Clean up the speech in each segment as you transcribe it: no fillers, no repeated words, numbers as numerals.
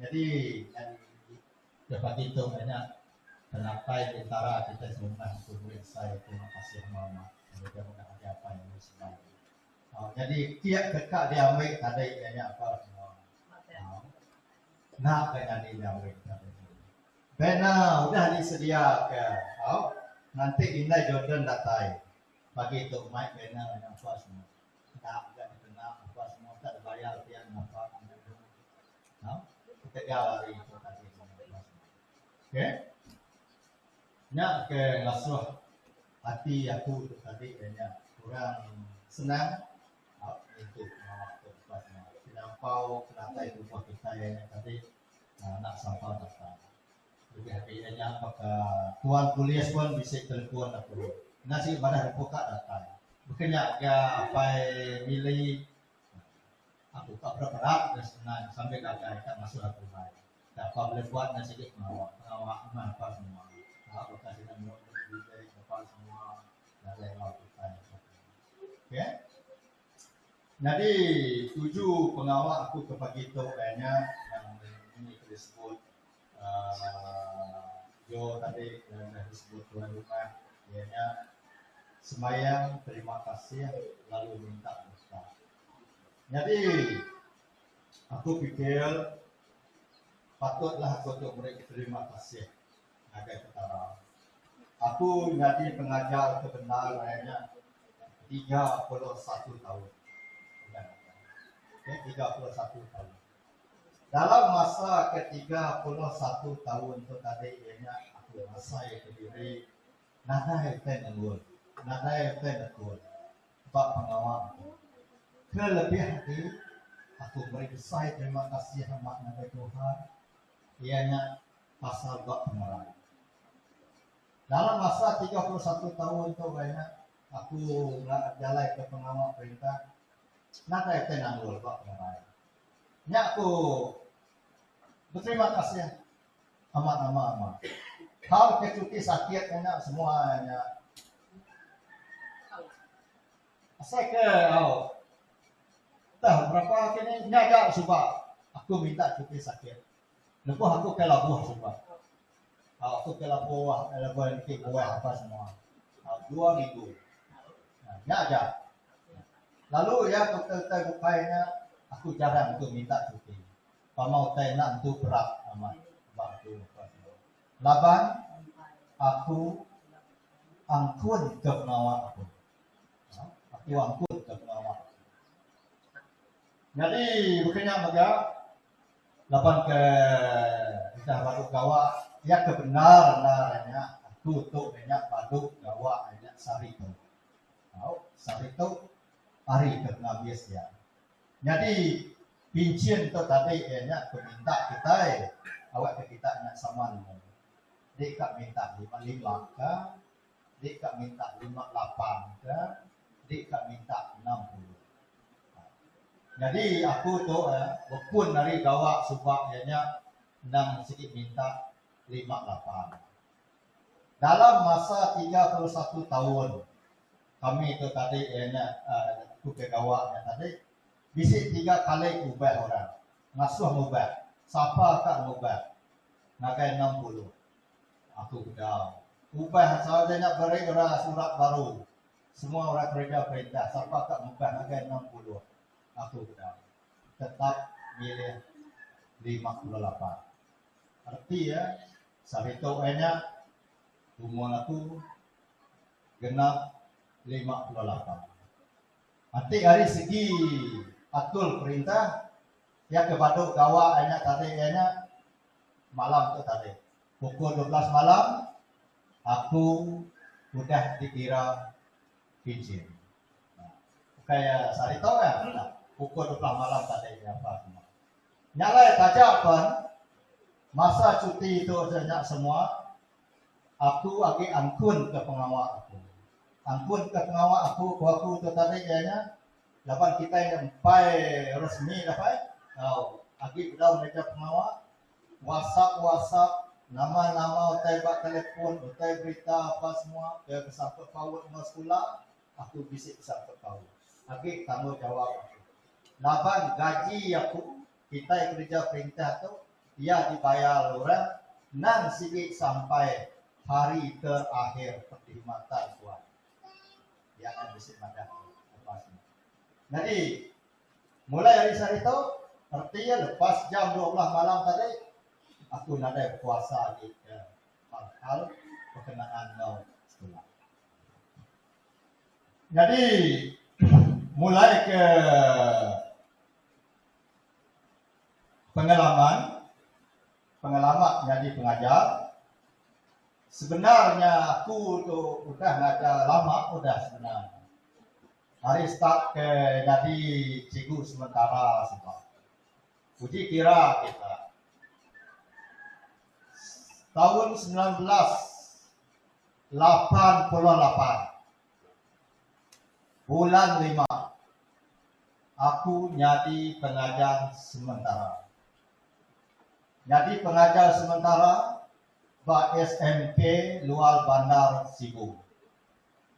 Jadi dapat itu banyak penapai antara kita semua untuk saya terima kasih mama. Kita mengenal apa yang disebut. Jadi tiap dekat dia ambil tadi banyak apa semua. Nak dengan dia ambil tadi. Benar, udah disediakan. Nanti Indah Jordan datang. Bagi itu mic benar yang apa semua. Tak kena apa semua tak bayar pian apa. Kita lari itu tadi. Okey. Nak ke ngasuh hati aku tadi banyak kurang senang untuk waktu pasnya. Terlampau kelatai rumah kita yang tadi nak sampai datang. Jadi akhirnya apakah tuan polis pun bisa telefon aku. Nasi pada buka datang. Bukannya dia apa milih aku tak berperak dan senang sampai kakak masuk aku mai. Tak apa boleh buat nasi dik mawak apa semua. Aku kasih nama dari apa semua dari lakukan. Okey. Jadi 7 pengawal aku kepagi itu banyak yang ini disebut Jo tadi yang disebut tuan rumah ianya sembahyang terima kasih lalu minta doa. Jadi aku pikir patutlah aku untuk beri terima kasih agar ketara. Aku jadi pengajar kebenarannya 31 tahun. Okay, 31 tahun. Dalam masa ke-31 tahun itu tadi ianya aku rasa diri nada yang Pak pengawal. Kelebih hati aku beri besar terima kasih amat kepada Tuhan. Ianya pasal bab pengarang. Dalam masa 31 tahun itu banyak aku jalan ke pengawal perintah. Nada yang bab pengarang. Nya aku berterima kasih amat. Hal kecuti sakit enak semuanya. Saya ke tahu berapa kini nyaga sebab aku minta cuti sakit. Lepas aku ke Labuh sebab aku ke Labuh ke buah apa semua. 2 minggu. Nyaga. Lalu ya dokter bukainya aku jarang untuk minta cuti. Pamau nak untuk berat amat. Waktu laban aku angkun ke pengawal aku. Aku angkut ke pengawal. Jadi bukannya maka lapan ke kita baru gawa ya kebenarannya aku untuk banyak baduk gawa banyak sari tu. Sari tu hari ke ngabis ya. Jadi pincin tu tadi banyak minta kita awak ke kita nak saman. Dia kat minta 55 ke, dia kat minta 58 ke, dia kat minta 60. Jadi aku tu walaupun dari gawak sebab ianya nang sikit minta 58. Dalam masa 31 tahun kami tu tadi ianya aku ke gawaknya tadi bisik 3 kali ubah orang. Ngasuh ubah. Siapa kat ubah? Nagai 60. Aku dah ubah sahaja nak beri orang surat baru. Semua orang kerja perintah. Siapa kat ubah nagai 60. Aku dah tetap milih 58. Arti ya, sabito enya umur aku genap 58. Arti dari segi atul perintah ya kebaduk gawa enya tadi enya malam tu tadi. Pukul 12 malam aku sudah dikira pincin. Kayak sarito ya. Pukul 12 malam tadi apa semua. Nyalai tajapan masa cuti itu banyak semua. Aku lagi angkun ke pengawal aku. Angkun ke pengawal aku tu tadi kayaknya lapan kita yang empai resmi dapat. Lagi udah mereka pengawal WhatsApp nama-nama utai bak telefon, utai berita apa semua, dia bersambut kau di sekolah, aku bisik bersambut kau. Lagi tanggungjawab aku. Laban gaji aku, kita yang kerja perintah tu, ia dibayar orang nan sigi sampai hari terakhir perkhidmatan tuan. Ia akan bisa madah lepasnya. Jadi mulai hari hari itu artinya lepas jam 12 malam tadi aku ada puasa di hal-hal perkenaan no sekolah. Jadi mulai ke pengalaman jadi pengajar. Sebenarnya aku tu udah ngajar lama sebenarnya. Hari start ke jadi cikgu sementara sebab uji kira kita tahun 1988 bulan 5 aku jadi pengajar sementara. Jadi pengajar sementara Pak SMK Luar Bandar Sibu.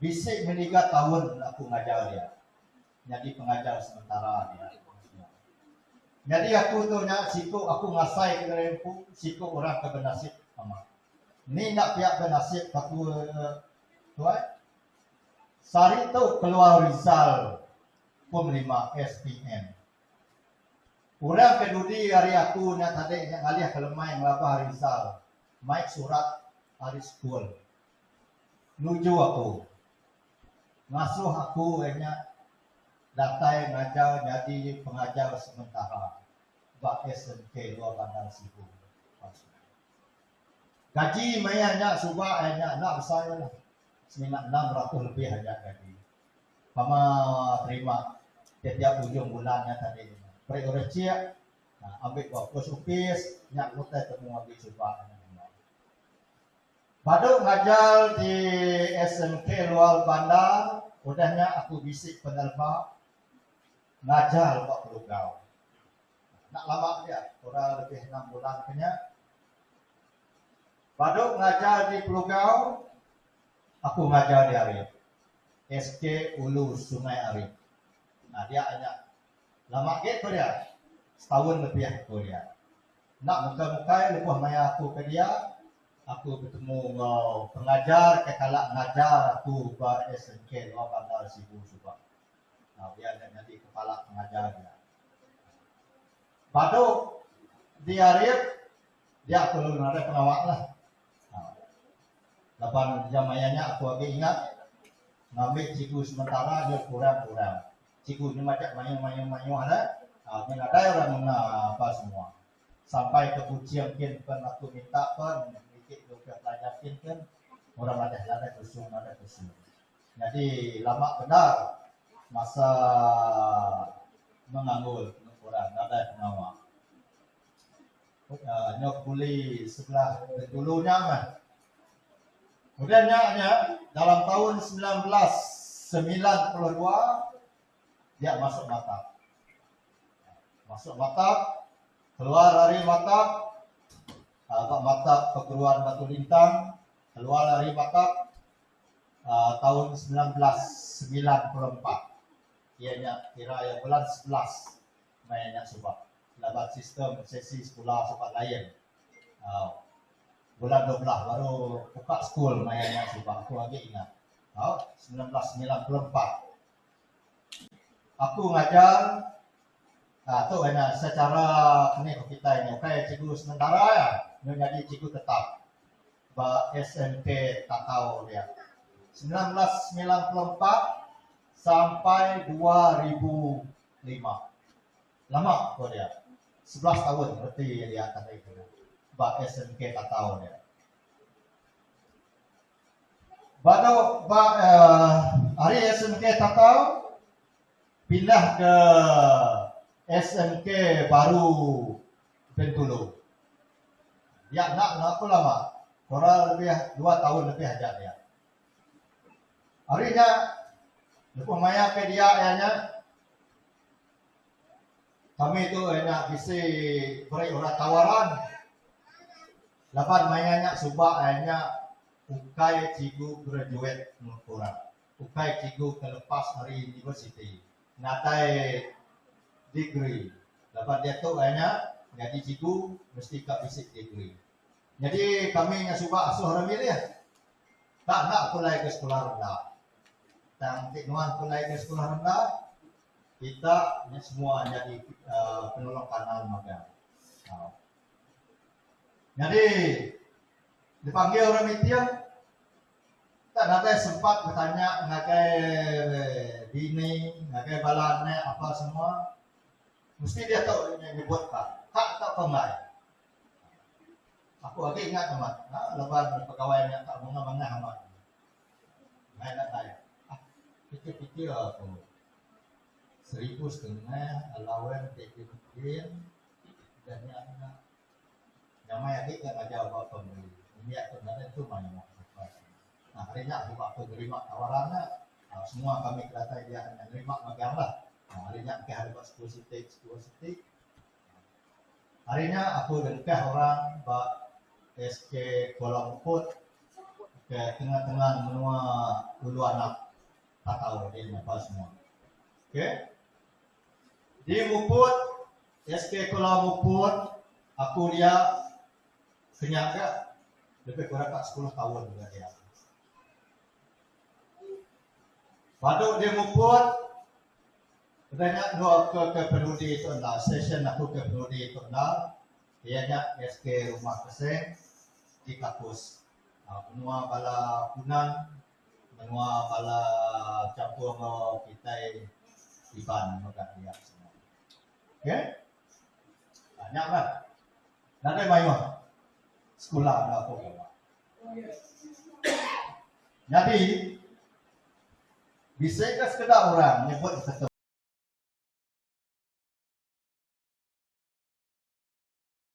Bisik meniga tahun aku ngajar dia. Jadi pengajar sementara dia. Jadi aku tu nak siku aku ngasai ke rempu siku orang ke benasib sama. Ni nak pihak benasib aku tuan. Sari tu keluar Rizal pun 5 SPM. Orang kedudi hari aku nak tadi yang alih ke lemai ngelabah Rizal. Maik surat hari school. Nuju aku. Ngasuh aku hanya datai ngajar jadi pengajar sementara. Bak SMK Luar Bandar Sibu. Gaji mayanya subah hanya nak besar lah. Seminat 600 lebih hanya gaji. Pama terima setiap ujung bulannya tadi. Priority ambil fokus upis nyak mutai temu ambil subah. Baduk ngajar di SMK Luar Bandar, udahnya aku bisik penerbang ngajar Pak Pelugau. Nak lama dia, kurang lebih 6 bulan kena. Baduk ngajar di Pelugau, aku ngajar di Arif. SK Ulu Sungai Arif. Nah dia hanya lama gitu dia, setahun lebih aku dia. Nak muka-muka lepas maya aku ke dia, aku bertemu pengajar kekalak ngajar aku bar SMK Luar Bandar Sibu juga. Nah dia jadi kepala pengajar dia. Baduk di Arif, dia aku lalu ada pengawak lah. Lapan jamayanya aku lagi ingat ngambil cikgu sementara dia kurang-kurang. Cikgu ni macam mayu ada. Ni ada orang apa semua. Sampai ke ujian kan aku minta pun sedikit juga pelajarin kan orang ada kusum. Jadi lama benar masa menganggul kurang ada pengawal. Nyok puli sebelah dulunya mah. Kemudiannya dalam tahun 1992 dia masuk Matap. Keluar dari Matap, Matap Perguruan Batu Lintang, keluar dari Matap tahun 1994. Ianya kira ya bulan 11 mainnya sebab laban sistem sesi sekolah sebab lain. Bulan 12 baru buka school mainnya sebab aku lagi ingat. 1994. Aku ngajar tu hanya secara ni kita ini okey cikgu sementara ya, menjadi cikgu tetap. Ba SMK tak tahu dia. 1994 sampai 2005. Lama tu dia. 11 tahun berarti dia kata itu. Ba SMK tak tahu dia. Baru hari SMK tak tahu pindah ke SMK baru Bengkulu. Ya nak aku lama. Kurang lebih 2 tahun lebih aja dia. Harinya lepas maya ke dia ayahnya kami tu nak bisa beri orang tawaran. Lapan mayanya subah ayahnya ukai cikgu graduate kurang. Ukai cikgu kelepas hari university. Natai degree. Dapat dia tu ayahnya Jadi situ mesti kat bisik degree. Jadi kami yang suka asuh orang milih tak nak pulai ke sekolah rendah. Dan tiknuan pulai ke sekolah rendah, kita semua jadi penolong kanan magang. Jadi dipanggil orang mitiang, tak ada sempat bertanya ngakai bini, ngakai balane apa semua. Mesti dia tahu yang nyebut tak tak pemai. Aku lagi ingat amat, lepas pegawai yang tak mengah-mengah amat. Main nak tanya, pikir-pikir aku 1,500 allowance mungkin dan yang main adik kan ajar apa beli. Ini sebenarnya itu main apa. Nah harinya aku waktu terima tawarannya, semua kami kata dia hanya terima magang lah. Nah, harinya ke hari 10 titik. Harinya aku dekat orang bak SK Kuala Lumpur ke tengah-tengah menua ulu anak tak tahu dia apa semua. Okey. Di Muput SK Kuala Lumpur aku dia senyaga lebih kurang 10 tahun juga dia. Waduk di Muput banyak dua ke penudi itu dah session aku ke penudi itu dah ianya SK Rumah Keseng di kampus. Menua bala kunan, menua bala campur mau kita iban makan dia semua. Okey? Banyak lah. Nanti mayu sekolah dah aku. Jadi bisa ke sekedar orang nyebut kata